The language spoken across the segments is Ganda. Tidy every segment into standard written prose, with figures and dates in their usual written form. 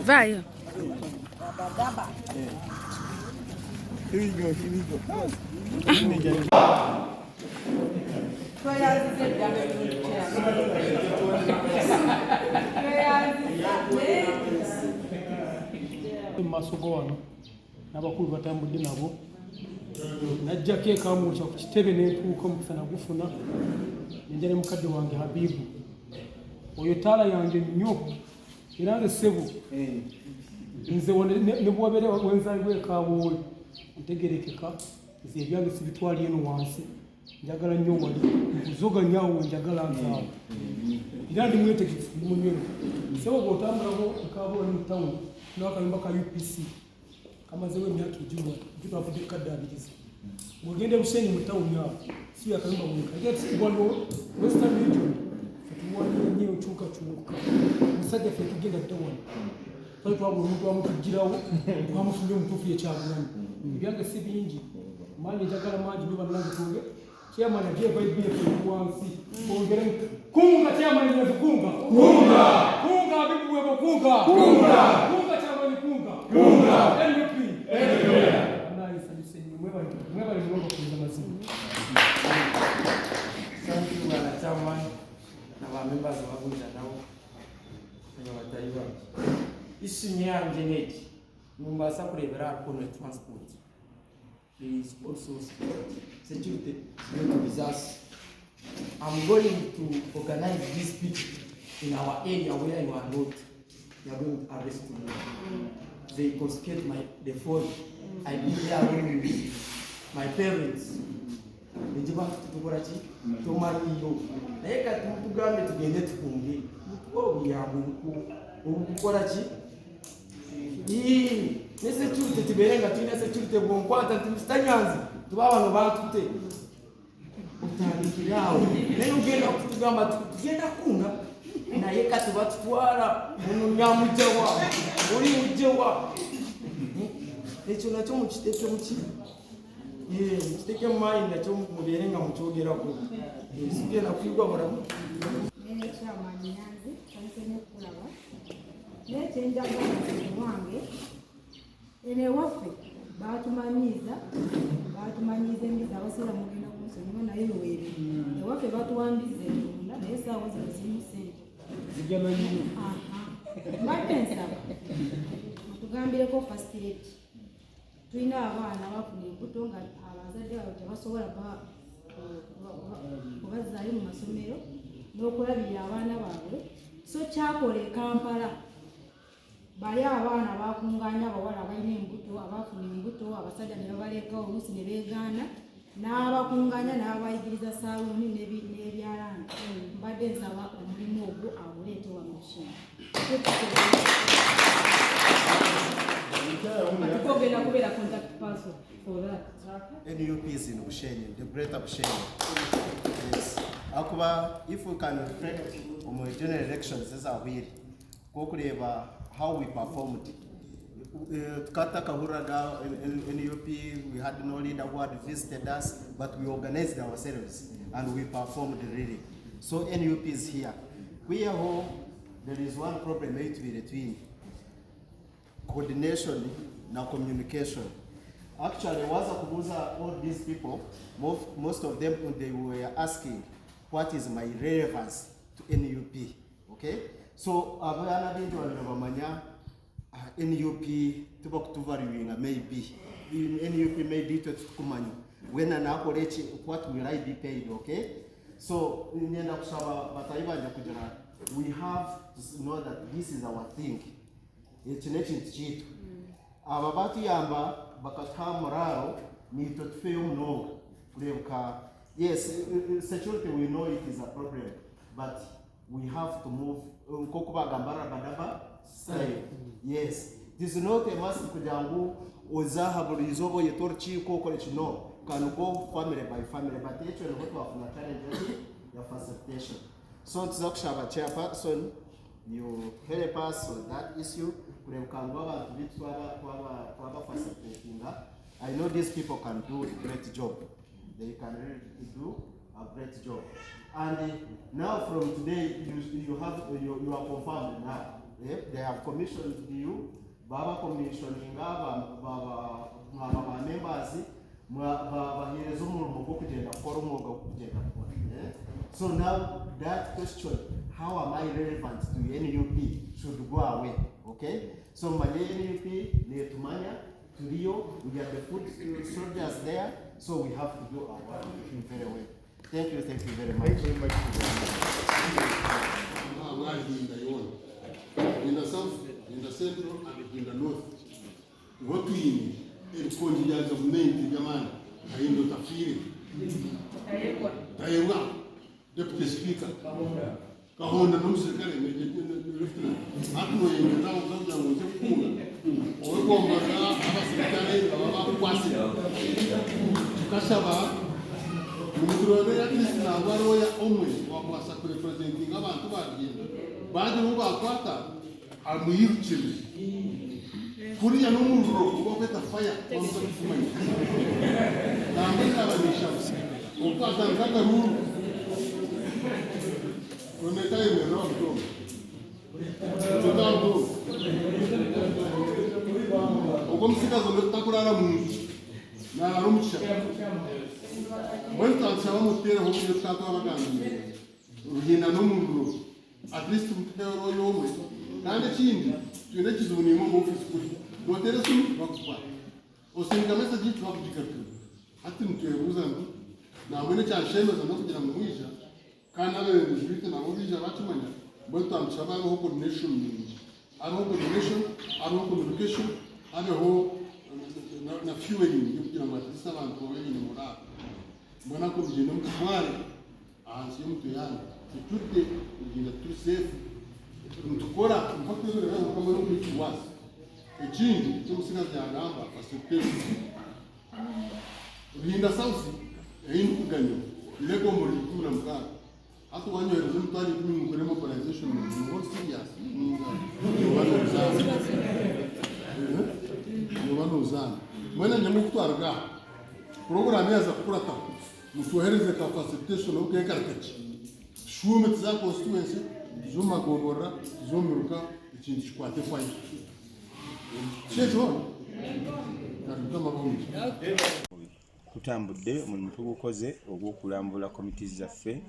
Vai. Here we go, here we go. Maaso wano n'abakulu batambudde nabo najjako ekamuuca ku kitebe n'etuuka omukisa nagufuna nenja ne mukadde wange Habibu oyo taala yange nnyo era nze ssebo nze ne bwabere wenzaalibwa ekaawoole ntegerekeka nze ebyange sibitwali eno wansi njagala nnyo wali nkuzoganyaawo njagala nzaawo era ndi mwetegefu munywero ssebo bw'otambulako ekaawoole mu tawuni n'akayumba ka UPC kamazewo emyaka ejuma gitwavudde kadde abirizi bw'ogenda Busenyi mu tawuni awo si akayumba wano Western Region fetuwanye nnyo kyukakyuka musajja ffe tugenda ttawuni twali twabula omuntu wamu tugirawo twamufunye omutuufu yekyabulani ebyange si bingi maanyi njagala mangi nyo bannange tunge chairman agiye BF wansi bongere kunga chairman nyazi kunga Habibu webo kunga chairman kunga NUP nice alisenyi mweba ni mweba kuza mazini. Thank you bwana chairman na ba members wa bunja nao kwenye wataiwa isi nyange neti mumbasa kurebera kono transport is also security with us. I'm going to organize this speech in our area where you are not. You are going to arrest me. They confiscate the phone. I be there alone with my parents. Nijiba tukorachi tomariyo. Naeka tugambe tugende tukunge. Muko byabuko. Ukorachi. Ne security tiberenga tuna security bonkwata ntistanyanzi tubaba no batute. Utandikirawo. Nayo ugenda kutugamba tugenda kunga. Naye kati batwara munyamujewa uri mujewa ekyo nakyo mukiteke muki mukiteke mumayi nakyo muberenga mukyogera ko sigenda kwigwa bulamu chairman Nyanzi kansene kulaba nekyenjagala wange ene waffe batumanyiza embizi abasira mugenda kunsonyiwa naye lowere ewaffe batuwambize munda naye saawa zino zimusente mbadde nsaba atugambireko first aid tulina abaana bafuna embuto nga abazadde baabwe tebasobola kubazaayo mu masomero n'okulabirira abaana baabwe so kyakola e Kampala bali abaana bakunganya abawala abalina embuto abafuna embuto abasajja ne babaleka oluusi ne beegaana n'abakunganya n'abayigiriza saaluuni n'ebyalaani mbadde nsaba omulimu ogwo aguleete wano Bushenyi tukogenda kubeera contact person for that. NUP is in Bushenyi, the greater Bushenyi. Yes. Akuba, if we can reflect on the general elections as a wheel, Kokureva, how we performed. Tukata Kahuraga NUP, we had no leader who had visited us, but we organized ourselves and we performed really. So NUP is here. We are home. There is one problem between coordination and communication. Actually, was all these people, most of them, they were asking, what is my relevance to NUP? Okay? So, NUP maybe NUP maybe to kumanyu when an akorechi what will I be paid, okay? So we have to know that this is our thing. It's not cheat. Ababatu yamba bakatamuraro ni totfeyo no kuleka. Yes, security we know it is a problem, but we have to move kokuba gambara badaba style. Yes, this is not a massive kujangu ozaha burizobo yetorchi kokorechi no. Can go family by family, but actually what we have challenge your facilitation. So to Zakshaba chairperson, you help us on that issue. I know these people can do a great job. They can really do a great job. And now from today, you are confirmed now. they have commissioned you, baba commissioning aba members, bahereza umurimo gwo kugenda gukora umwuga wo kugenda gukora. So now that question, how am I relevant to NUP, should go away. Okay? So manye NUP netumanya tuliyo, we have the food soldiers there, so we have to do our work very well. Thank you very much. Thank you very much. In the south, in the central, and in the north, what we need is contingent of name, Jamani, Aindo Tafiri, Taiwa, Deputy Speaker, Kahona, no secretary, Lieutenant, Akno, in the town of Zamunda, or Gomara, Secretary, Kwasi, Kasaba, Mudrone, at least now, Waroya only, was representing about Bado uba kwata amuyirchile kuri ya numuro kubeta fire kwa kufumanya na mbona banisha ukata ngaka ruru uneta ile roho tutambo ukomsika zono takurara mungu na rumcha mwenta sawa mutera hoyo tatu abaganga ruhina numuro at least mutero yomwe kandi chindi twine chizunimo mu office kuri dotera sumi bakupwa osinga message yitu bakujikatu ati mtuebuza ndu na mwene cha shemeza no kugira mu mwisha kandi abe na obija batumanya bonto amchaba ho coordination nyingi aro coordination aro communication aro na fueling kugira ngo atisa abantu babiri mu mura mbona ko bigenda mutware ahansi y'umutu yanyu tutte kugenda turi safe ntukora mpaka rero kama no kwikiwaza ikindi cyo musigaza yagamba facilitation rinda sausi eyin kuganyo ileko muri kura mukara hatu wanyohereza mutari kuri mukore mobilization mu more serious no uzana mwena nyamukutwara ga program yaza kurata mutuhereze ka facilitation okay karakachi shumet za constituency zuma gobora zomiruka ikindi kikwate kwayo cheto kama bombi tutambudde omulimu tugukoze ogw'okulambula committees zaffe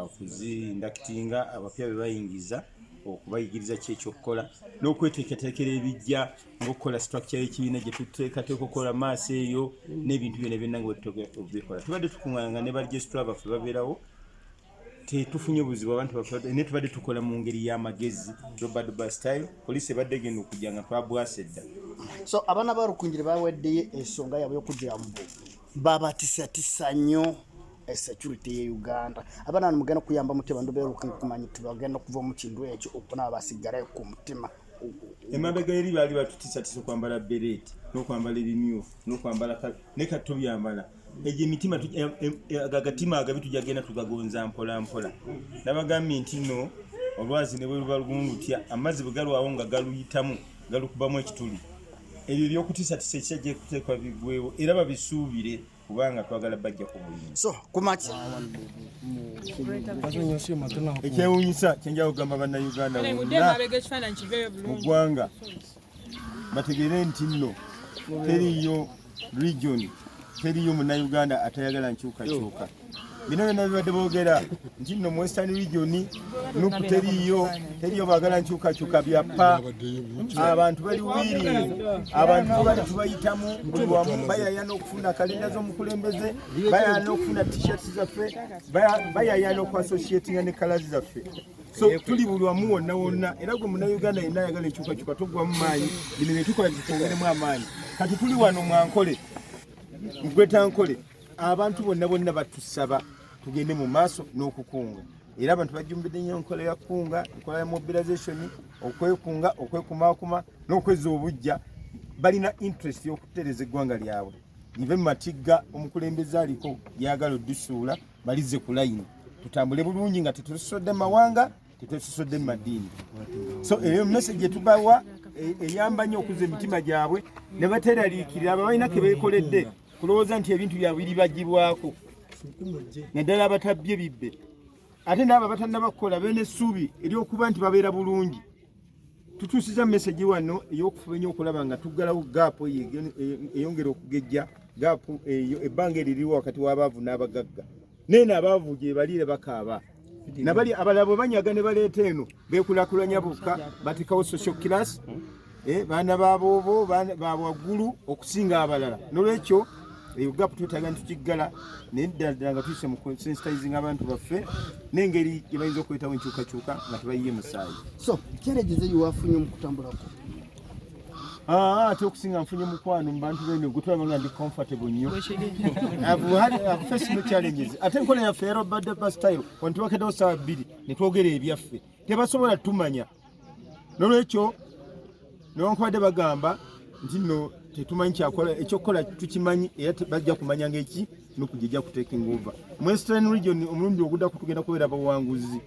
okuzindakitinga abapya be bayingiza okubayigiriza ki ekyokukola n'okweteekateekera ebijja ng'okukola structure y'ekibiina gye tuteekateeka okukola maaso eyo n'ebintu byonna byonna nga bwetubikola. Tubadde tukuŋŋaanga ne baregisitula baffe babeerawo, tetufunye obuzibu abantu baffe naye tubadde tukola mu ngeri y'amagezi Robert Bar style. Poliisi ebadde egenda okujja nga twabwasa edda. So abaana ba Rukungiri baweddeyo ensonga yaabwe y'okugira mu babatisatisa nnyo security ye Uganda. Abaana mugenda kuyamba mutebandu be Rukungiri kumanya tubagenda okuva mu kindu ekyo okuna basigalayo ku mutima. Emabega eri baali batutisatisa okwambala bereti n'okwambala ebimyufu n'okwambala ne katubyambala eje emitima agatima agabi tujagenda tugagonza mpola mpola. Nabagambye nti no olwazi ne bwe luba lugulutya amazzi bwe galwawo nga galuyitamu galukubamu ekituli ebyo byokutisatisa ekijja kuteekwa bigwewo era babisuubire kubanga twagala bajja ku buyinza. So kumaki ekyewuunyisa kyenja kugamba bannayuganda mu ggwanga bategeere nti nno teriyo region teriyo munnayuganda atayagala nkyukakyuka. Bino byonna bibadde boogera nti nno mu Western region nuku teriyo baagala nkyukakyuka byappa. Abantu bali wiiri, abantu tubadde tubayitamu buli wamu bayayana okufuna kalenda z'omukulembeze, bayayana okufuna t-shirts zaffe, bayayana okuassociatinga ne kalazi zaffe. So tuli buli wamu wonna wonna era gwe munnayuganda yenna ayagala enkyukakyuka togwa mu maanyi bino ne tukola kitwongeremu amaanyi. Kati tuli wano mwankole mugwetankole abantu bonna bonna batusaba tugende mu maaso n'okukunga era abantu bajumbidde nnyo enkola ya kunga, enkola ya mobilization, okwekunga, okwekumaakuma n'okweza obujja. Balina interest y'okutereza eggwanga lyabwe live mu matigga omukulembeze aliko lyagala oddusuula balize ku layini tutambule bulungi nga tetusodde mawanga tetusodde madiini. So eyo message etubawa eyamba nnyo okuza emitima gyabwe ne bateraliikirira abo balina ke beekoledde kulowooza nti ebintu byabwe biribagibwako naddala abatabbye bibbe ate n'abo abatannabakukola beena essuubi ery'okuba nti babeera bulungi. tutuusiza message wano ey'okufubenya okulaba nga tuggalawo gaapu eyongera okugejja gaapu eyo ebbanga eririwo wakati w'abaavu n'abagagga nene abaavu gye baliire bakaaba nabali abalala bwe banyaga ne baleeta eno beekulakulanya bokka batekawo social class baana baboobo bawaggulu okusinga abalala nolwekyo eyo gaapu twetaaga ntukiggala naye ddala nga tuyise mu sensitizing abantu baffe n'engeri gye bayinza okwetawo enkyukakyuka nga tebayiye musaayi. So challenges eyiwafunye mu kutambulako? Ate okusinga nfunye mukwano mu bantu bene gutulaba nga ndi comfortable nnyo. I've faced no challenges. Ate enkola yaffe ya Robert style wantu wakeddewo ssaawa 2 ne twogera ebyaffe tebasobola tumanya nolwekyo newankubadde bagamba nti nno tetumanyi kyakola ekyokukola tukimanyi era bajja kumanya ng'eki n'okujja kuteking over mu Western region omulundi oguddako tugenda kubeera bawanguzi.